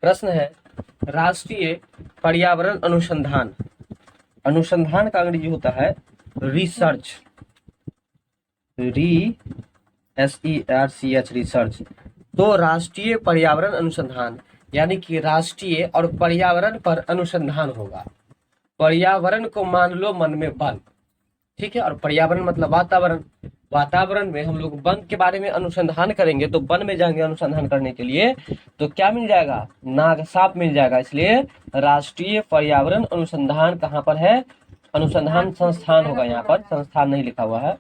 प्रश्न है, राष्ट्रीय पर्यावरण अनुसंधान, अनुसंधान का अंग्रेजी होता है रिसर्च, RESEARCH, रिसर्च। तो राष्ट्रीय पर्यावरण अनुसंधान यानी कि राष्ट्रीय और पर्यावरण पर अनुसंधान होगा। पर्यावरण को मान लो मन में वन, ठीक है, और पर्यावरण मतलब वातावरण। वातावरण में हम लोग वन के बारे में अनुसंधान करेंगे, तो वन में जाएंगे अनुसंधान करने के लिए, तो क्या मिल जाएगा? नाग साप मिल जाएगा। इसलिए राष्ट्रीय पर्यावरण अनुसंधान कहाँ पर है? अनुसंधान संस्थान होगा, यहाँ पर संस्थान नहीं लिखा हुआ है।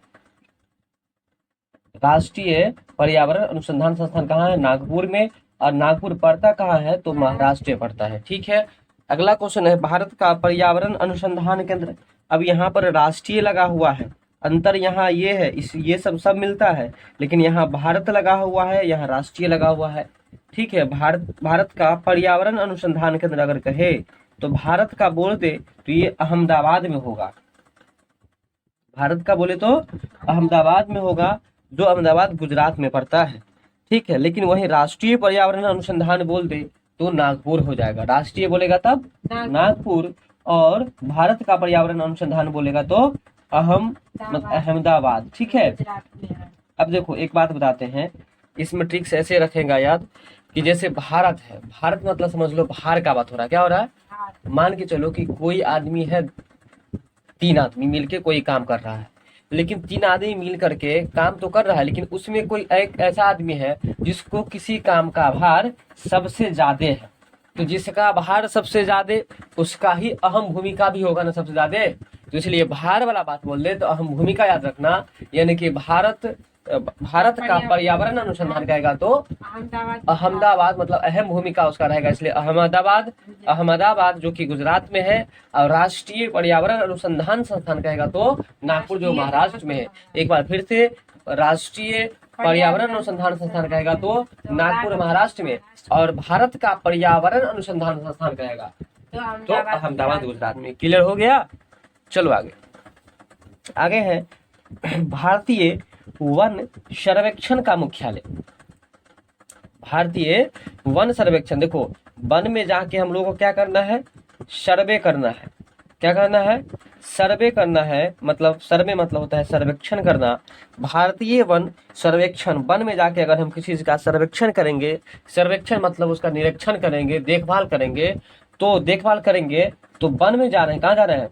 राष्ट्रीय पर्यावरण अनुसंधान संस्थान कहाँ है? नागपुर में। और नागपुर पड़ता कहाँ है? तो महाराष्ट्र में पड़ता है। ठीक है, अगला क्वेश्चन है, भारत का पर्यावरण अनुसंधान केंद्र। अब यहाँ पर राष्ट्रीय लगा हुआ है, अंतर यहाँ ये है, इस ये सब मिलता है, लेकिन यहाँ भारत लगा हुआ है, यहाँ राष्ट्रीय लगा हुआ है। ठीक है, भारत का पर्यावरण अनुसंधान केंद्र अगर कहे तो भारत का बोल दे तो ये अहमदाबाद में होगा। भारत का बोले तो अहमदाबाद में होगा, जो अहमदाबाद गुजरात में पड़ता है। ठीक है, लेकिन वही राष्ट्रीय पर्यावरण अनुसंधान बोल दे तो नागपुर हो जाएगा। राष्ट्रीय बोलेगा तब नागपुर, और भारत का पर्यावरण अनुसंधान बोलेगा तो अहमदाबाद। ठीक है, अब देखो एक बात बताते हैं, इसमें ट्रिक्स ऐसे रखेगा याद कि जैसे भारत है, भारत मतलब समझ लो बाहर का बात हो रहा है। क्या हो रहा है? मान के चलो कि कोई आदमी है, 3 आदमी मिलके कोई काम कर रहा है, लेकिन 3 आदमी मिल करके काम तो कर रहा है, लेकिन उसमें कोई एक ऐसा आदमी है जिसको किसी काम का भार सबसे ज्यादा है। तो जिसका भार सबसे ज्यादा, उसका ही अहम भूमिका भी होगा ना सबसे ज्यादा। तो इसलिए भार वाला बात बोल दे तो अहम भूमिका याद रखना, यानी कि भारत का पर्यावरण अनुसंधान कहेगा तो अहमदाबाद मतलब अहम भूमिका उसका रहेगा, इसलिए अहमदाबाद जो कि गुजरात में है। और राष्ट्रीय पर्यावरण अनुसंधान संस्थान कहेगा तो नागपुर जो महाराष्ट्र में है। एक बार फिर से, राष्ट्रीय पर्यावरण अनुसंधान संस्थान कहेगा तो नागपुर महाराष्ट्र में, और भारत का पर्यावरण अनुसंधान संस्थान कहेगा तो अहमदाबाद गुजरात में। क्लियर हो गया? चलो आगे है भारतीय वन सर्वेक्षण का मुख्यालय। भारतीय वन सर्वेक्षण, देखो वन में जाके हम लोगों को क्या करना है? सर्वे करना है। क्या करना है? सर्वे करना है, मतलब सर्वे मतलब होता है सर्वेक्षण करना। भारतीय वन सर्वेक्षण, वन में जाके अगर हम किसी चीज का सर्वेक्षण करेंगे, सर्वेक्षण मतलब उसका निरीक्षण करेंगे, देखभाल करेंगे, तो वन में जा रहे हैं। कहाँ जा रहे हैं?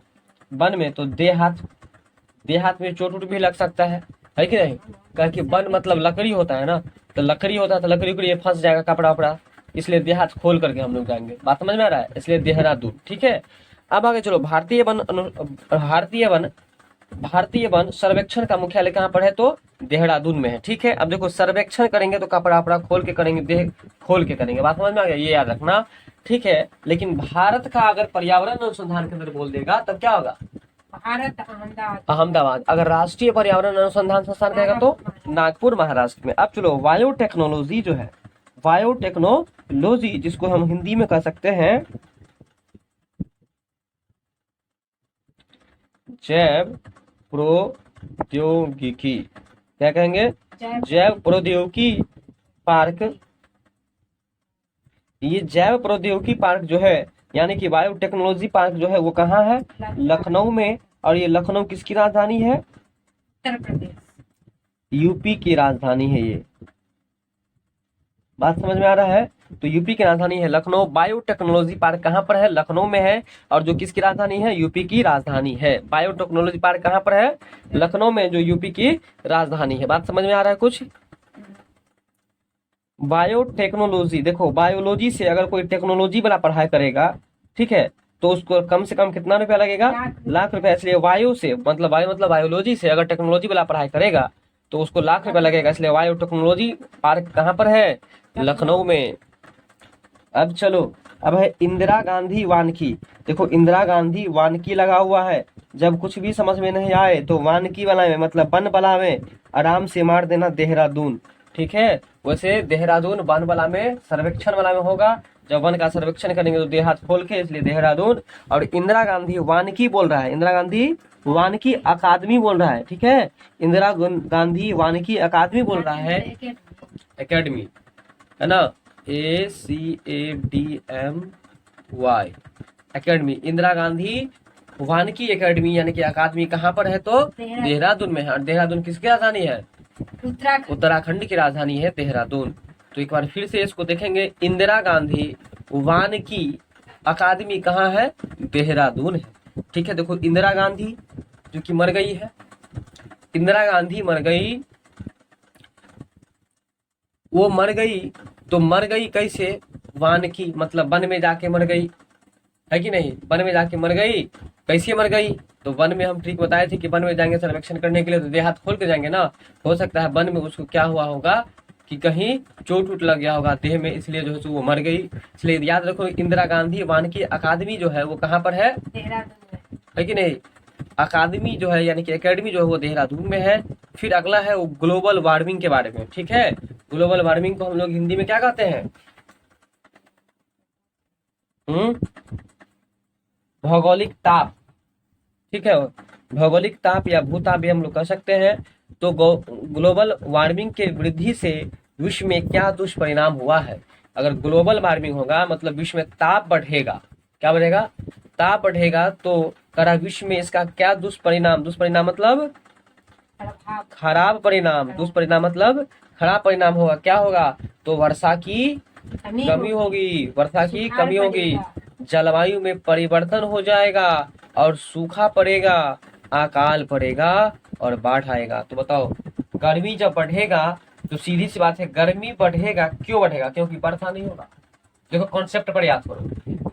वन में। तो देहात में चोट भी लग सकता है कि नहीं? कह कि वन मतलब लकड़ी होता है ना, तो लकड़ी होता है तो लकड़ी के लिए फंस जाएगा कपड़ा वपड़ा, इसलिए देहात खोल करके हम लोग जाएंगे। बात समझ में आ रहा है? इसलिए देहरादून। ठीक है, अब आगे चलो, भारतीय वन सर्वेक्षण का मुख्यालय कहाँ पर है? तो देहरादून में है। ठीक है, अब देखो सर्वेक्षण करेंगे तो कपड़ा वपड़ा खोल के करेंगे, देह खोल के करेंगे। बात समझ में आ गया? ये याद रखना। ठीक है, लेकिन भारत का अगर पर्यावरण अनुसंधान केंद्र बोल देगा तब क्या होगा? भारत अहमदाबाद। अगर राष्ट्रीय पर्यावरण अनुसंधान संस्थान कहेगा तो नागपुर महाराष्ट्र में। अब चलो, बायोटेक्नोलॉजी जो है, बायोटेक्नोलॉजी जिसको हम हिंदी में कह सकते हैं जैव प्रौद्योगिकी। क्या कहेंगे? जैव प्रौद्योगिकी पार्क। ये जैव प्रौद्योगिकी पार्क जो है, यानी कि बायोटेक्नोलॉजी पार्क जो है, वो कहाँ है? लखनऊ में। और ये लखनऊ किसकी राजधानी है? उत्तर प्रदेश, यूपी की राजधानी है ये। बात समझ में आ रहा है? तो यूपी की राजधानी है लखनऊ। बायोटेक्नोलॉजी पार्क कहाँ पर है? लखनऊ में है। और जो किसकी राजधानी है? यूपी की राजधानी है। बायोटेक्नोलॉजी पार्क कहाँ पर है? लखनऊ में, जो यूपी की राजधानी है। बात समझ में आ रहा है कुछ? बायोटेक्नोलॉजी, देखो बायोलॉजी से अगर कोई टेक्नोलॉजी वाला पढ़ाई करेगा, ठीक है, तो उसको कम से कम कितना रुपया लगेगा? लाख रुपया। इसलिए वायु मतलब बायोलॉजी से अगर टेक्नोलॉजी वाला पढ़ाई करेगा तो उसको लाख रुपया लगेगा। इसलिए बायोटेक्नोलॉजी पार्क कहाँ पर है? लखनऊ में। अब चलो, अब है इंदिरा गांधी वानिकी। देखो इंदिरा गांधी वानिकी लगा हुआ है। जब कुछ भी समझ में नहीं आए तो वानिकी वाला में मतलब वन वाला में आराम से मार देना देहरादून। ठीक है, वैसे देहरादून वन वाला में सर्वेक्षण वाला में होगा। जब वन का सर्वेक्षण करेंगे तो देहात खोल के, इसलिए देहरादून। और इंदिरा गांधी वानिकी बोल रहा है, इंदिरा गांधी वानिकी अकादमी बोल रहा है। ठीक है, इंदिरा गांधी वानिकी अकादमी बोल रहा है, एकेडमी है ना। ACADMY एकेडमी, इंदिरा गांधी वानिकी एकेडमी यानी कि अकादमी कहाँ पर है? तो देहरादून में है। और देहरादून किसकी राजधानी है? उत्तराखंड। उत्तराखंड की राजधानी है देहरादून। तो एक बार फिर से इसको देखेंगे, इंदिरा गांधी वानिकी अकादमी कहाँ है? देहरादून है। ठीक है, देखो इंदिरा गांधी जो कि मर गई है, इंदिरा गांधी मर गई, वो मर गई तो मर गई कैसे? वानिकी मतलब वन में जाके मर गई, है कि नहीं? वन में जाके मर गई, कैसे मर गई? तो वन में हम ठीक बताए थे कि वन में जाएंगे सर्वेक्षण करने के लिए तो देह हाथ खोल के जाएंगे ना। हो सकता है वन में उसको क्या हुआ होगा कि कहीं चोट उट लग गया होगा देह में, इसलिए जो है सो वो मर गई। इसलिए याद रखो, इंदिरा गांधी वानिकी अकादमी जो है वो कहाँ पर है? देहरादून में। है कि नहीं? अकादमी जो है यानी कि एकेडमी जो है वो देहरादून में है। फिर अगला है वो ग्लोबल वार्मिंग के बारे में। ठीक है, ग्लोबल वार्मिंग को हम लोग हिंदी में क्या कहते हैं? भौगोलिक ताप। ठीक है, भौगोलिक ताप या भूताप भी हम लोग कह सकते हैं। तो ग्लोबल वार्मिंग के वृद्धि से विश्व में क्या दुष्परिणाम हुआ है? अगर ग्लोबल वार्मिंग होगा मतलब विश्व में ताप बढ़ेगा। क्या बढ़ेगा? ताप बढ़ेगा। तो करा विश्व में इसका क्या दुष्परिणाम? दुष्परिणाम मतलब प्रभाव। खराब परिणाम। दुष्परिणाम मतलब खराब परिणाम होगा। क्या होगा? तो वर्षा की कमी होगी, वर्षा की सुखाड़ कमी होगी, पड़ेगा। जलवायु में परिवर्तन हो जाएगा और सूखा पड़ेगा, अकाल पड़ेगा और बाढ़ आएगा। तो बताओ, गर्मी जब बढ़ेगा तो सीधी सी बात है गर्मी बढ़ेगा। क्यों बढ़ेगा? क्योंकि वर्षा नहीं होगा। देखो कॉन्सेप्ट पर याद करो,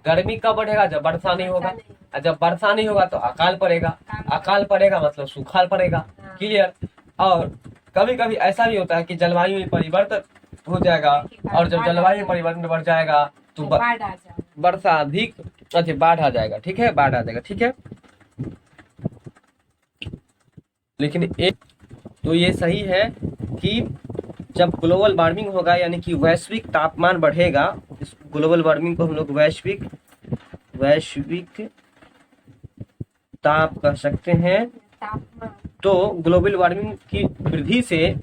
गर्मी कब बढ़ेगा? जब वर्षा नहीं होगा, और जब वर्षा नहीं होगा तो अकाल पड़ेगा, अकाल पड़ेगा मतलब सूखा पड़ेगा। क्लियर? और कभी कभी ऐसा भी होता है कि जलवायु में परिवर्तन हो जाएगा, और जब जलवायु में परिवर्तन बढ़ जाएगा तो बाढ़ आ जाएगा। वर्षा अधिक, अच्छा बाढ़ आ जाएगा। ठीक है, बाढ़ आ जाएगा। ठीक है, लेकिन एक तो ये सही है कि जब ग्लोबल वार्मिंग होगा यानी कि वैश्विक तापमान बढ़ेगा, इस ग्लोबल वार्मिंग को हम लोग वैश्विक ताप कह सकते हैं। तापमान। तो ग्लोबल वार्मिंग की वृद्धि से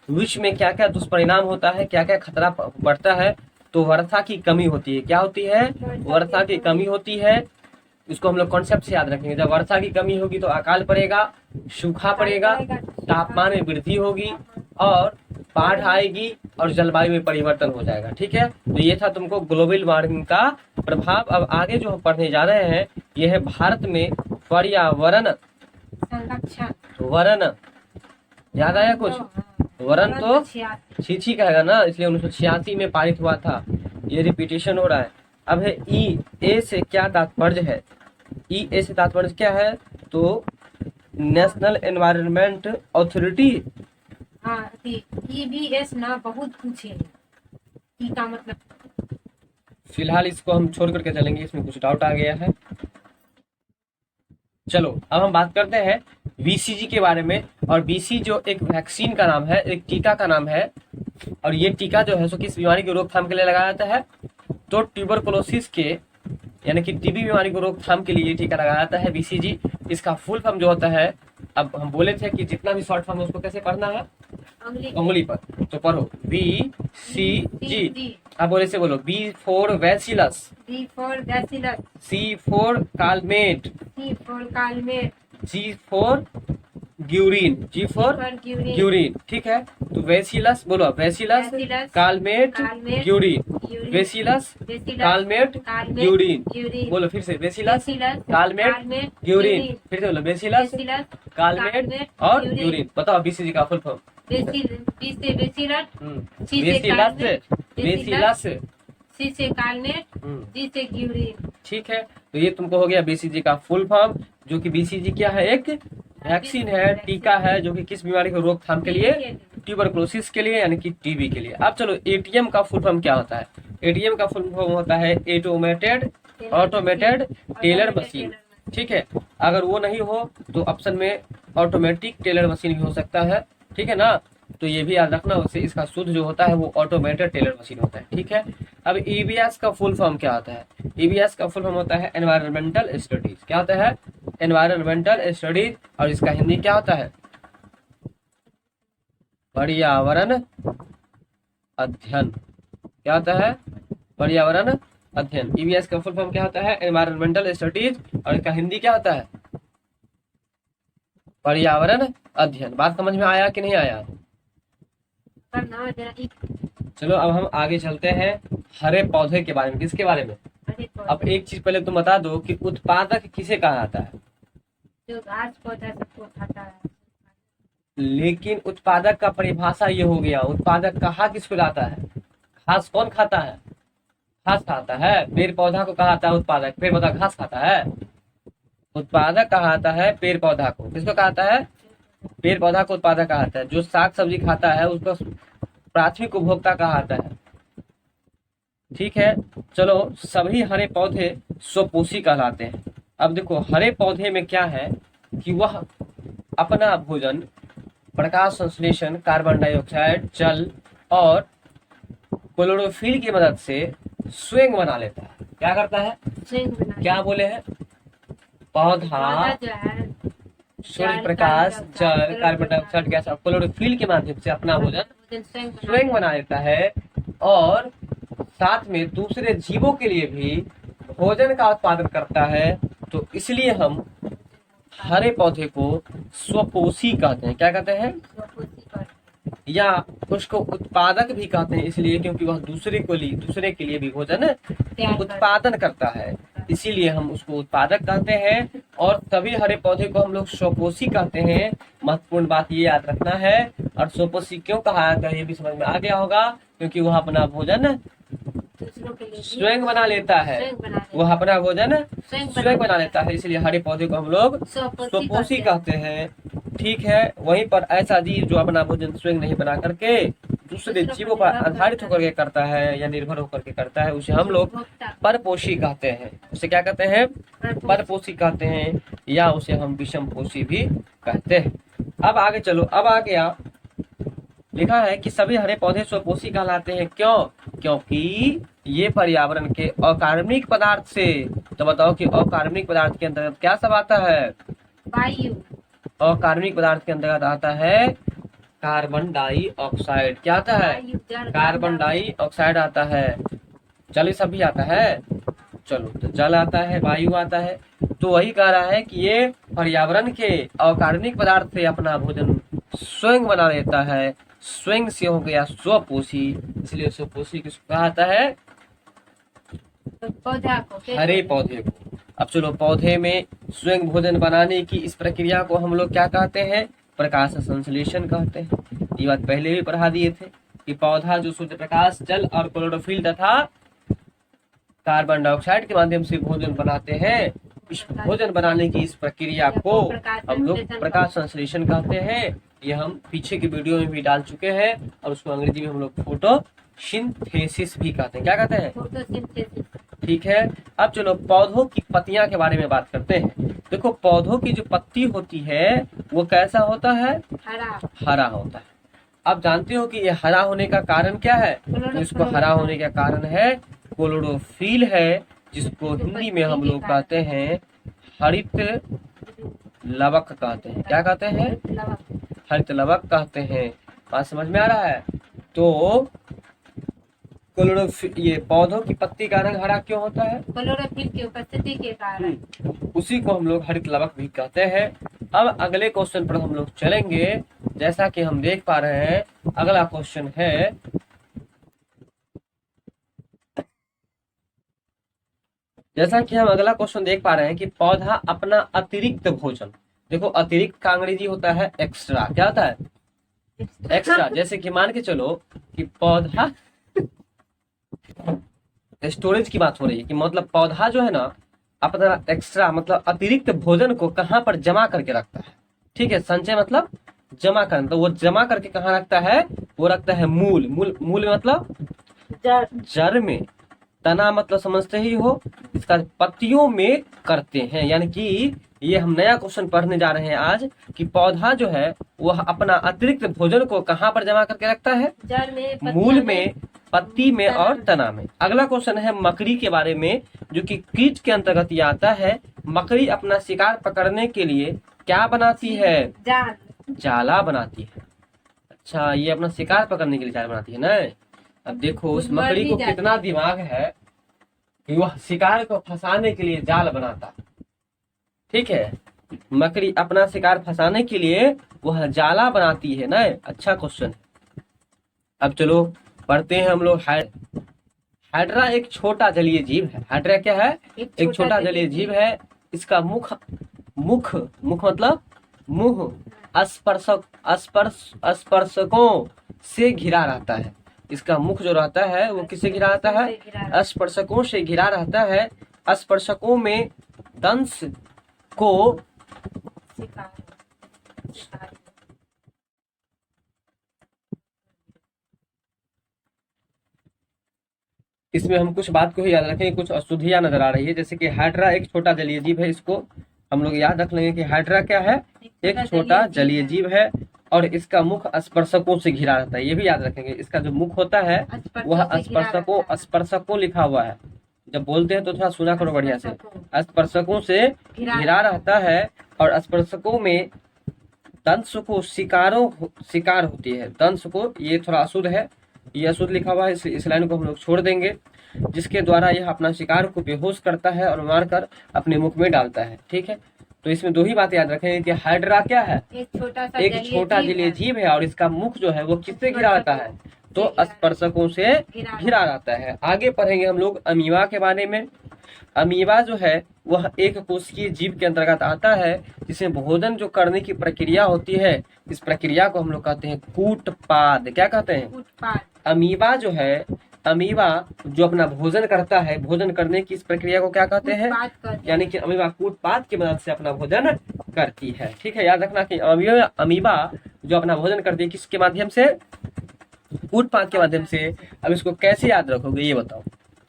विश्व में क्या क्या दुष्परिणाम होता है, क्या क्या खतरा बढ़ता है? तो वर्षा की कमी होती है। क्या होती है? वर्षा की कमी होती है। इसको हम लोग कॉन्सेप्ट से याद रखेंगे। जब वर्षा की कमी होगी तो अकाल पड़ेगा, सूखा पड़ेगा, तापमान में वृद्धि होगी और बाढ़ आएगी और जलवायु में परिवर्तन हो जाएगा। ठीक है, तो ये था तुमको ग्लोबल वार्मिंग का प्रभाव। अब आगे जो हम पढ़ने जा रहे हैं ये है भारत में पर्यावरण संरक्षण। वरण। याद आया कुछ? वरण तो 86। छीछी कहेगा ना, इसलिए 1986 में पारित हुआ था। ये रिपीटेशन हो रहा है। अब है ई ए से क्या तात्पर्य है? ई ए से तात्पर्य क्या है? तो नेशनल एनवायरनमेंट अथॉरिटी। हाँ, EBS ना बहुत कुछ है। ई का मतलब फिलहाल इसको हम छोड़ करके चलेंगे, इसमें कुछ डाउट आ गया है। चलो अब हम बात करते हैं BCG के बारे में। और BCG जो एक वैक्सीन का नाम है, एक टीका का नाम है। और ये टीका जो है सो किस बीमारी की रोकथाम के लिए लगाया जाता है? तो ट्यूबरकुलोसिस के यानी कि टीबी बीमारी को रोकथाम के लिए टीका लगाया जाता है BCG। इसका फुल फॉर्म जो होता है, अब हम बोले थे कि जितना भी शॉर्ट फॉर्म है उसको कैसे पढ़ना है? उंगली पर। तो पढ़ो BCG। अब बोले से बोलो B for bacillus, B for bacillus, C for Calmette, C for Calmette, G for Guérin, G for Guérin. ठीक है, तो बैसिलस बोलो, bacillus Calmette Guérin, bacillus Calmette Guérin. बोलो फिर से, बैसिलस कालमेट ग्यूरिन। फिर से बोलो, बैसिलस कालमेट और ग्यूरिन। बताओ BCG का फुल फॉर्म। बैसिलस, C से कालमेट, G से ग्यूरिन। ठीक है, तो ये तुमको हो गया BCG का फुल फॉर्म, जो कि BCG क्या है? एक वैक्सीन है, टीका है, जो कि किस बीमारी को रोकथाम के लिए? ट्यूबरकुलोसिस के लिए यानी कि टीबी के लिए। अब चलो ATM का फुल फॉर्म क्या होता है? ATM का फुल फॉर्म होता है ऑटोमेटेड टेलर मशीन। ठीक है, अगर वो नहीं हो तो ऑप्शन में ऑटोमेटिक टेलर मशीन भी हो सकता है। ठीक है ना, तो ये भी याद रखना। उससे इसका शुद्ध जो होता है वो ऑटोमेटेड टेलर मशीन होता है। ठीक है, अब EBS का फुल फॉर्म क्या होता है? EBS का फुल फॉर्म होता है एनवायरमेंटल स्टडीज। क्या होता है? Environmental studies. और इसका हिंदी क्या होता है? पर्यावरण अध्ययन। क्या होता है? पर्यावरण अध्ययन। ईवीएस का फुल फॉर्म क्या होता है? Environmental studies. और इसका हिंदी क्या होता है? पर्यावरण अध्ययन। बात समझ में आया कि नहीं आया? करना जरा चलो अब हम आगे चलते हैं हरे पौधे के बारे में। किसके बारे में? अब एक चीज पहले तुम बता दो कि उत्पादक किसे कहा जाता है? जो घास पौधा सबको खाता है। लेकिन उत्पादक का परिभाषा ये हो गया, उत्पादक कहा किसको जाता है? घास कौन खाता है? घास खाता है। पेड़ पौधा को कहा जाता है उत्पादक, पेड़ पौधा घास खाता है। उत्पादक कहा जाता है पेड़ पौधा को। किसको कहा जाता है? पेड़ पौधा को उत्पादक कहा जाता है। जो साग सब्जी खाता है उसको प्राथमिक उपभोक्ता कहा जाता है। ठीक है, चलो सभी हरे पौधे स्वपोषी कहलाते हैं। अब देखो हरे पौधे में क्या है कि वह अपना भोजन प्रकाश संश्लेषण, कार्बन डाइऑक्साइड, जल और क्लोरोफिल की मदद से स्वयं बना लेता है। क्या करता है? क्या बोले हैं? पौधा जो है सूर्य प्रकाश, जल, कार्बन डाइऑक्साइड गैस और क्लोरोफिल के माध्यम से अपना भोजन स्वयं बना लेता है और साथ में दूसरे जीवों के लिए भी भोजन का उत्पादन करता है। तो इसलिए हम हरे पौधे को स्वपोषी कहते हैं। क्या कहते हैं? या उसको उत्पादक भी कहते हैं, इसलिए क्योंकि वह दूसरे के लिए भी भोजन उत्पादन करता है, इसीलिए हम उसको उत्पादक कहते हैं। और सभी हरे पौधे को हम लोग स्वपोषी कहते हैं। महत्वपूर्ण बात ये याद रखना है। और स्वपोषी क्यों कहा जाता है ये भी समझ में आ गया होगा, क्योंकि वह अपना भोजन स्वयं बना लेता है। वह अपना भोजन स्वयं बना लेता है, इसलिए हरे पौधे को हम लोग स्वपोषी कहते हैं। ठीक है, वहीं पर ऐसा जीव जो अपना भोजन स्वयं नहीं बना करके दूसरे जीवों पर आधारित होकर के करता है या निर्भर होकर के करता है, उसे हम लोग परपोषी कहते हैं। उसे क्या कहते हैं? परपोषी कहते हैं, या उसे हम विषमपोषी भी कहते हैं। अब आगे चलो, अब आ गया लिखा है कि सभी हरे पौधे स्वपोषी कहलाते हैं। क्यों? क्योंकि ये पर्यावरण के अकार्बनिक पदार्थ से, तो बताओ कि अकार्बनिक पदार्थ के अंतर्गत क्या सब आता है? वायु। अकार्बनिक पदार्थ के अंतर्गत आता है कार्बन डाइऑक्साइड। क्या आता है? कार्बन डाइऑक्साइड आता है। जल सब भी आता है। चलो, तो जल आता है, वायु आता है। तो वही कह रहा है कि ये पर्यावरण के अकार्बनिक पदार्थ से अपना भोजन स्वयं बना लेता है। स्वयं से हो गया स्वपोषी, इसलिए स्वपोषी किसको कहा जाता है? पौधा को, हरे पौधे को। अब चलो, पौधे में स्वयं भोजन बनाने की इस प्रक्रिया को हम लोग क्या कहते हैं? प्रकाश संश्लेषण कहते हैं। ये बात पहले भी पढ़ा दिए थे कि पौधा जो सूर्य प्रकाश, जल और क्लोरोफिल तथा कार्बन डाइऑक्साइड के माध्यम से भोजन बनाते हैं। इस भोजन बनाने की इस प्रक्रिया को हम लोग प्रकाश संश्लेषण कहते हैं। ये हम पीछे की वीडियो में भी डाल चुके हैं और उसको अंग्रेजी में हम लोग फोटोसिंथेसिस भी कहते हैं। क्या कहते हैं? फोटोसिंथेसिस। ठीक है, अब चलो पौधों की पत्तियां के बारे में बात करते हैं। देखो पौधों की जो पत्ती होती है वो कैसा होता है? हरा होता है। अब जानते हो कि ये हरा होने का कारण क्या है? तो इसको हरा होने का कारण है क्लोरोफिल है, जिसको हिंदी में हम लोग कहते हैं हरित लवक कहते हैं। क्या कहते हैं? हरित लवक कहते हैं। बात समझ में आ रहा है? तो क्लोरोफिल, ये पौधों की पत्ती का रंग हरा क्यों होता है? क्लोरोफिल की उपस्थिति के कारण। उसी को हम लोग हरित लवक भी कहते हैं। अब अगले क्वेश्चन पर हम लोग चलेंगे। जैसा कि हम देख पा रहे हैं, अगला क्वेश्चन है, जैसा कि हम अगला क्वेश्चन देख पा रहे हैं कि पौधा अपना अतिरिक्त भोजन, देखो अतिरिक्त का अंग्रेजी होता है एक्स्ट्रा। क्या होता है? एक्स्ट्रा। जैसे कि मान के चलो कि पौधा, स्टोरेज की बात हो रही है कि मतलब पौधा जो है ना अपना एक्स्ट्रा मतलब अतिरिक्त भोजन को कहाँ पर जमा करके रखता है। ठीक है, संचय मतलब जमा करना। तो वो जमा करके कहाँ रखता है? वो रखता है मूल। मूल मतलब जड़ में। तना मतलब समझते ही हो, इसका पत्तियों में करते हैं। यानी कि ये हम नया क्वेश्चन पढ़ने जा रहे हैं आज कि पौधा जो है वह अपना अतिरिक्त भोजन को कहाँ पर जमा करके रखता है? जड़ में, मूल में, पत्ती में और तना में। अगला क्वेश्चन है मकड़ी के बारे में, जो कि कीट के अंतर्गत ये आता है। मकड़ी अपना शिकार पकड़ने के लिए क्या बनाती है? जाला बनाती है। अच्छा, ये अपना शिकार पकड़ने के लिए जाल बनाती है ना। अब देखो उस बुध मर मकड़ी भी को जाती कितना दिमाग है कि वह शिकार को फंसाने के लिए जाल बनाता। ठीक है, मकड़ी अपना शिकार फंसाने के लिए वह जाला बनाती है ना। अच्छा क्वेश्चन। अब चलो पढ़ते हैं हम लोग। हाइड्रा एक छोटा जलीय जीव है। हाइड्रा क्या है? एक छोटा जलीय जीव है। इसका मुख मुख मुख मतलब मुंह स्पर्शकों से घिरा रहता है। इसका मुख जो रहता है वो किससे घिरा रहता है? स्पर्शकों से घिरा रहता है। स्पर्शकों में दंश को इसमें हम कुछ बात को ही याद रखेंगे, कुछ अशुद्धियां नजर आ रही है। जैसे कि हाइड्रा एक छोटा जलीय जीव है, इसको हम लोग याद रख लेंगे कि हाइड्रा क्या है? एक छोटा जलीय जीव है और इसका मुख स्पर्शकों से घिरा रहता है। ये भी याद रखेंगे, इसका जो मुख होता है वह स्पर्शकों लिखा हुआ है। जब बोलते हैं तो थोड़ा सुना करो बढ़िया से। स्पर्शकों से घिरा रहता है और स्पर्शकों में दंश को शिकार होती है। दंश को, ये थोड़ा अशुद्ध है, ये अशुद्ध लिखा हुआ है, इस लाइन को हम लोग छोड़ देंगे। जिसके द्वारा यह अपना शिकार को बेहोश करता है और मारकर अपने मुख में डालता है। ठीक है, तो इसमें दो ही बातें याद रखेंगे कि हाइड्रा क्या है? एक छोटा जलीय जीव है और इसका मुख जो है वो किससे घिरा रहता है? तो स्पर्शकों से घिरा रहता है। आगे पढ़ेंगे हम लोग अमीबा के बारे में। अमीबा जो है वह एक कोशिकीय जीव के अंतर्गत आता है, जिसमें भोजन जो करने की प्रक्रिया होती है, इस प्रक्रिया को हम लोग कहते हैं कूटपाद। क्या कहते हैं? अमीबा जो है, अमीबा जो अपना भोजन करता है, भोजन करने की इस प्रक्रिया को क्या कहते हैं? यानी कि अमीबा कूटपाद की मदद से अपना भोजन करती है। ठीक है, याद रखना कि अमीबा जो अपना भोजन करती है किसके माध्यम से? कूटपाद के माध्यम से। अब इसको कैसे याद रखोगे ये बताओ।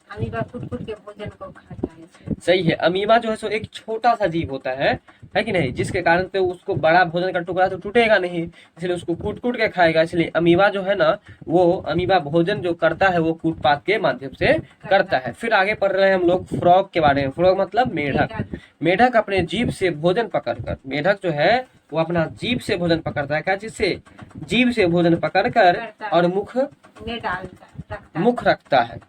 अमीबा कूट के भोजन को खाता है। सही है, अमीबा जो है सो एक छोटा सा जीव होता है कि नहीं? जिसके कारण से उसको बड़ा भोजन का टुकड़ा तो टूटेगा नहीं, इसलिए उसको कूट के खाएगा। इसलिए अमीबा जो है ना, वो अमीबा भोजन जो करता है वो कूटपाद के माध्यम से करता है। फिर आगे पढ़ रहे हैं हम लोग फ्रॉग के बारे में। फ्रॉग मतलब मेढक। मेढक अपने जीभ से भोजन पकड़कर, मेढक जो है वो अपना जीभ से भोजन पकड़ता है। क्या चीज से? जीभ से भोजन पकड़कर और मुख रखता है,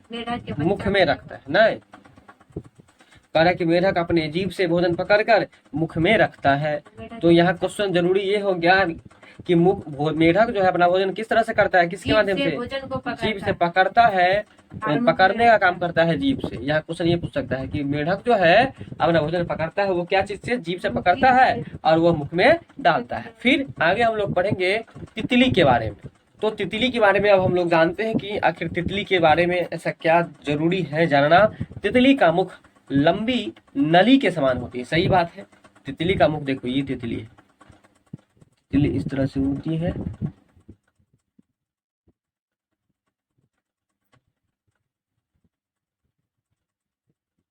मुख में रखता है ना। कह रहा है कि मेढक अपने जीभ से भोजन पकड़कर मुख में रखता है। तो यहाँ क्वेश्चन जरूरी ये हो गया कि मेढक जो है अपना भोजन किस तरह से करता है? किसके माध्यम से? जीभ से पकड़ता है, पकड़ने का काम करता है जीभ से। यहाँ क्वेश्चन ये पूछ सकता है कि मेढक जो है अपना भोजन पकड़ता है वो क्या चीज से? जीभ से पकड़ता है और वो मुख में डालता है। फिर आगे हम लोग पढ़ेंगे तितली के बारे में। तो तितली के बारे में अब हम लोग जानते हैं कि आखिर तितली के बारे में ऐसा क्या जरूरी है जानना। तितली का मुख लंबी नली के समान होती है। सही बात है, तितली का मुख देखो, ये तितली है, तितली इस तरह से होती है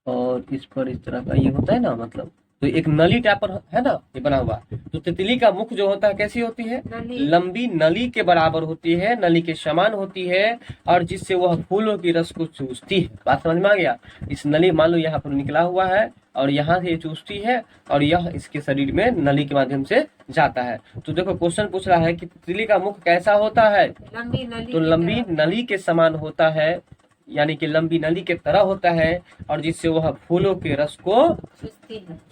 और इस पर इस तरह का ये होता है ना, मतलब तो एक नली टाइप पर है ना ये बना हुआ। तो तितली का मुख जो होता है कैसी होती है? लंबी नली के बराबर होती है, नली के समान होती है और जिससे वह फूलों की रस को चूसती है। बात समझ में आ गया? इस नली मान लो यहाँ पर निकला हुआ है और यहाँ से चूसती है और यह इसके शरीर में नली के माध्यम से जाता है। तो देखो क्वेश्चन पूछ रहा है कि तितली का मुख कैसा होता है? तो लंबी नली के समान होता है, यानी कि लंबी नली के तरह होता है और जिससे वह फूलों के रस को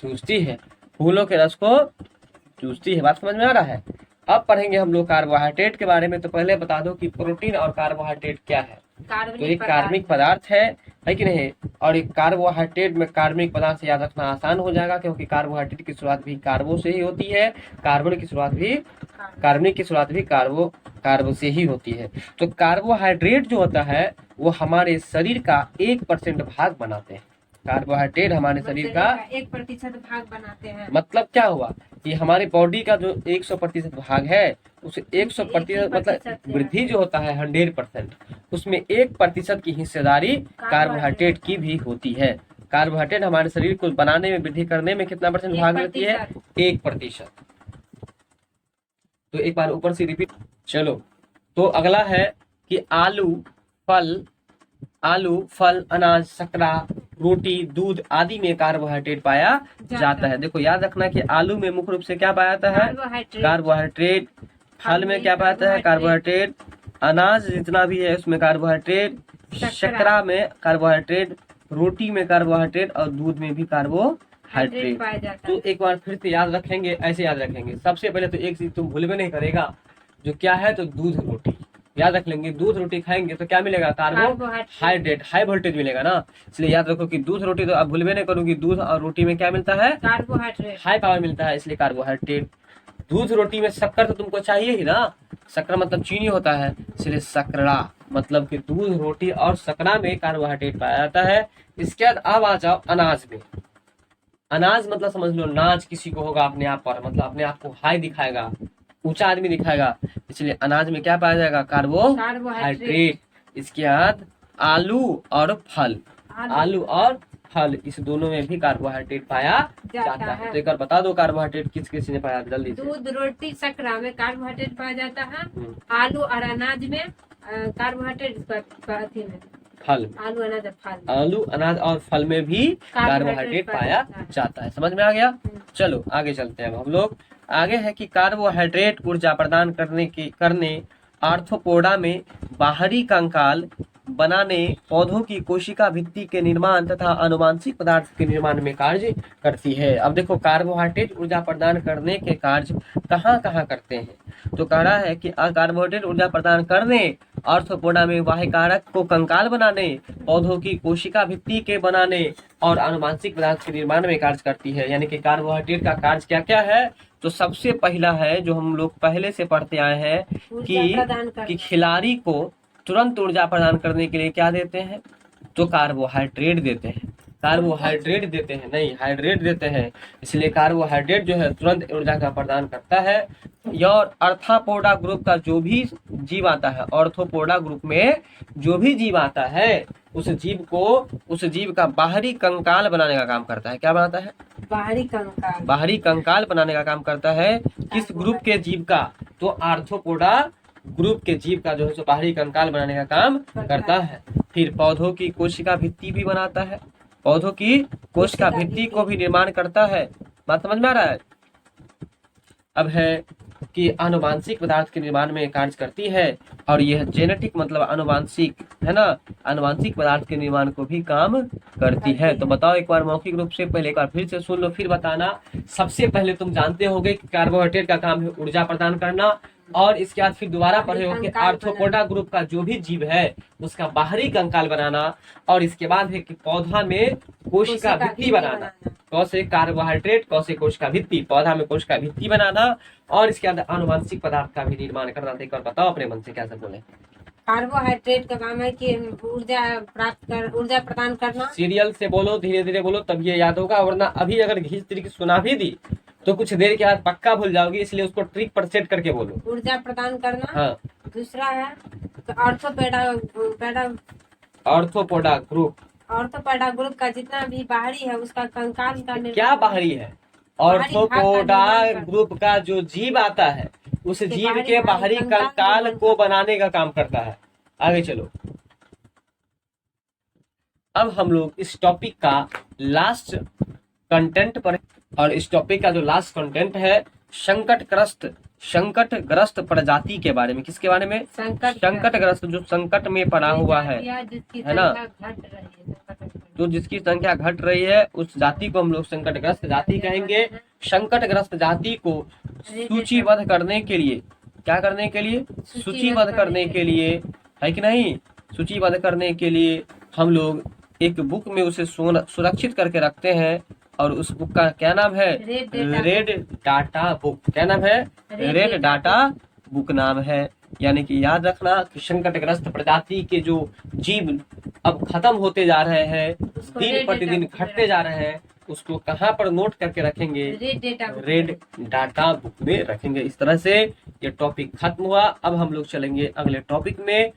चूसती है, फूलों के रस को चूसती है। बात समझ में आ रहा है? अब पढ़ेंगे हम लोग कार्बोहाइड्रेट के बारे में। तो पहले बता दो कि प्रोटीन और कार्बोहाइड्रेट क्या है। तो एक कार्बनिक पदार्थ है कि नहीं? और एक कार्बोहाइड्रेट में कार्बनिक पदार्थ से याद रखना आसान हो जाएगा, क्योंकि कार्बोहाइड्रेट की शुरुआत भी कार्बो से ही होती है, कार्बन की शुरुआत भी कार्बनिक की शुरुआत भी कार्बो से ही होती है। तो कार्बोहाइड्रेट जो होता है वो हमारे शरीर का 1% भाग बनाते हैं। कार्बोहाइड्रेट हमारे शरीर का 1% भाग बनाते हैं। मतलब क्या हुआ कि हमारे बॉडी का जो 100% भाग है उसे 100% मतलब वृद्धि जो होता है 100%, उसमें 1% की हिस्सेदारी कार्बोहाइड्रेट की भी होती है। कार्बोहाइड्रेट हमारे शरीर को बनाने में, वृद्धि करने में कितना % भाग लेती है? 1%। तो एक बार ऊपर से रिपीट। चलो, तो अगला है कि आलू, फल, अनाज, शर्करा, रोटी, दूध आदि में कार्बोहाइड्रेट पाया जाता है। देखो याद रखना कि आलू में मुख्य रूप से क्या पाया जाता है? कार्बोहाइड्रेट। फल में क्या पाया जाता है? कार्बोहाइड्रेट। अनाज जितना भी है उसमें कार्बोहाइड्रेट, शर्करा में कार्बोहाइड्रेट, रोटी में कार्बोहाइड्रेट और दूध में भी कार्बोहाइड्रेट। पाया जाता तो है। एक बार फिर से याद रखेंगे, ऐसे याद रखेंगे। सबसे पहले तो एक चीज तुम भूल भी नहीं करेगा, जो क्या है, तो दूध रोटी याद रख लेंगे। दूध रोटी खाएंगे तो क्या मिलेगा, कार्बोहाइड्रेट, हाई वोल्टेज मिलेगा ना। इसलिए याद रखो कि दूध रोटी तो आप भूल भी नहीं करूंगी, दूध और रोटी में क्या मिलता है, कार्बोहाइड्रेट। हाई पावर मिलता है, इसलिए कार्बोहाइड्रेट। दूध रोटी में शक्कर तो तुमको चाहिए ही ना, शक्कर मतलब चीनी होता है, इसलिए शक्करा मतलब कि दूध रोटी और शक्करा में कार्बोहाइड्रेट पाया जाता है। इसके बाद अब आ जाओ अनाज में। अनाज मतलब समझ लो नाच किसी को होगा अपने आप पर, मतलब अपने आप को हाई दिखाएगा, ऊंचा आदमी दिखाएगा, इसलिए अनाज में क्या पाया जाएगा, कार्बोहाइड्रेट। इसके बाद आलू और फल, आलू और फल इस दोनों में भी कार्बोहाइड्रेट पाया जाता है। तो एक बार बता दो कार्बोहाइड्रेट किस किस में पाया, जल्दी से। दूध रोटी शक्करा में कार्बोहाइड्रेट पाया जाता है, हम्म, आलू और अनाज में कार्बोहाइड्रेट, में फल, आलू अनाज और फल, आलू अनाज और फल में भी कार्बोहाइड्रेट पाया जाता है। समझ में आ गया। चलो आगे चलते हैं। अब हम लोग आगे है कि कार्बोहाइड्रेट ऊर्जा प्रदान करने आर्थ्रोपोडा में बाहरी कंकाल बनाने, पौधों की कोशिका भित्ति के निर्माण तथा आनुवांशिक पदार्थ के निर्माण में कार्य करती है। अब देखो कार्बोहाइड्रेट ऊर्जा प्रदान करने के कार्य कहाँ कहाँ करते हैं, तो कह रहा है कि कार्बोहाइड्रेट ऊर्जा प्रदान करने, आर्थ्रोपोडा में बाह्य कारक को कंकाल बनाने, पौधों की कोशिका भित्ति के बनाने और आनुवांशिक पदार्थ के निर्माण में कार्य करती है। यानी कि कार्बोहाइड्रेट का कार्य क्या क्या है, तो सबसे पहला है जो हम लोग पहले से पढ़ते आए हैं कि खिलाड़ी को तुरंत ऊर्जा प्रदान करने के लिए क्या देते हैं, तो कार्बोहाइड्रेट देते हैं। कार्बोहाइड्रेट देते हैं, नहीं हाइड्रेट देते हैं, इसलिए कार्बोहाइड्रेट जो है तुरंत ऊर्जा का प्रदान करता है। और आर्थ्रोपोडा ग्रुप का जो भी जीव आता है, आर्थ्रोपोडा ग्रुप में जो भी जीव आता है, उस जीव का बाहरी कंकाल बनाने का काम करता है। क्या बनाता है, बाहरी कंकाल बनाने का काम करता है। किस ग्रुप के जीव का, तो आर्थ्रोपोडा ग्रुप के जीव का जो है सो बाहरी कंकाल बनाने का काम करता है। फिर पौधों की कोशिका भित्ति भी बनाता है, पौधों की कोशिका भित्ति को भी निर्माण करता है। बात समझ में आ रहा है। अब है कि आनुवांशिक पदार्थ के निर्माण में कार्य करती है, और यह जेनेटिक मतलब आनुवांशिक है ना, आनुवांशिक पदार्थ के निर्माण को भी काम करती है। तो बताओ एक बार मौखिक रूप से, पहले एक बार फिर से सुन लो फिर बताना। सबसे पहले तुम जानते होगे कि कार्बोहाइड्रेट का काम है ऊर्जा प्रदान करना, और इसके बाद फिर दोबारा पढ़े हो कि आर्थ्रोपोडा ग्रुप का जो भी जीव है उसका बाहरी कंकाल बनाना, और इसके बाद है कि पौधा में कोशिका भित्ति बनाना। कौसे कार्बोहाइड्रेट, कौसे कोशिका भित्ति, पौधा में कोशिका भित्ति बनाना, और इसके बाद आनुवांशिक पदार्थ का भी निर्माण करना। तो एक बार बताओ अपने मन से क्या सब बोले। कार्बोहाइड्रेट का काम है कि ऊर्जा प्रदान करना। सीरियल से बोलो, धीरे धीरे बोलो, तब ये याद होगा, वरना अभी अगर घिस तरीके सुना भी दी तो कुछ देर के बाद पक्का भूल जाओगी, इसलिए उसको ट्रिक पर सेट करके बोलो। ऊर्जा प्रदान करना। हाँ। दूसरा है आर्थ्रोपोडा ग्रुप का जितना भी बाहरी है उसका कंकाल का क्या बाहरी है, आर्थ्रोपोडा ग्रुप का जो जीव आता है उस जीव के बाहरी कंकाल को बनाने का काम करता है। आगे चलो। अब हम लोग इस टॉपिक का लास्ट कंटेंट पर, और इस टॉपिक का जो लास्ट कंटेंट है संकटग्रस्त प्रजाति के बारे में। किसके बारे में, संकटग्रस्त, जो संकट में पड़ा हुआ है ना, तो जिसकी संख्या घट रही है उस जाति को हम लोग संकटग्रस्त जाति कहेंगे। संकटग्रस्त जाति को सूचीबद्ध करने के लिए, क्या करने के लिए, सूचीबद्ध करने के लिए, है कि नहीं, सूचीबद्ध करने के लिए हम लोग एक बुक में उसे सुरक्षित करके रखते हैं, और उस बुक का क्या नाम है, रेड डाटा बुक। क्या नाम है, रेड डाटा बुक नाम है। यानी कि याद रखना कि संकटग्रस्त प्रजाति के जो जीव अब खत्म होते जा रहे हैं, दिन प्रतिदिन घटते जा रहे हैं, उसको कहाँ पर नोट करके रखेंगे, रेड डाटा बुक में रखेंगे। इस तरह से ये टॉपिक खत्म हुआ। अब हम लोग चलेंगे अगले टॉपिक में।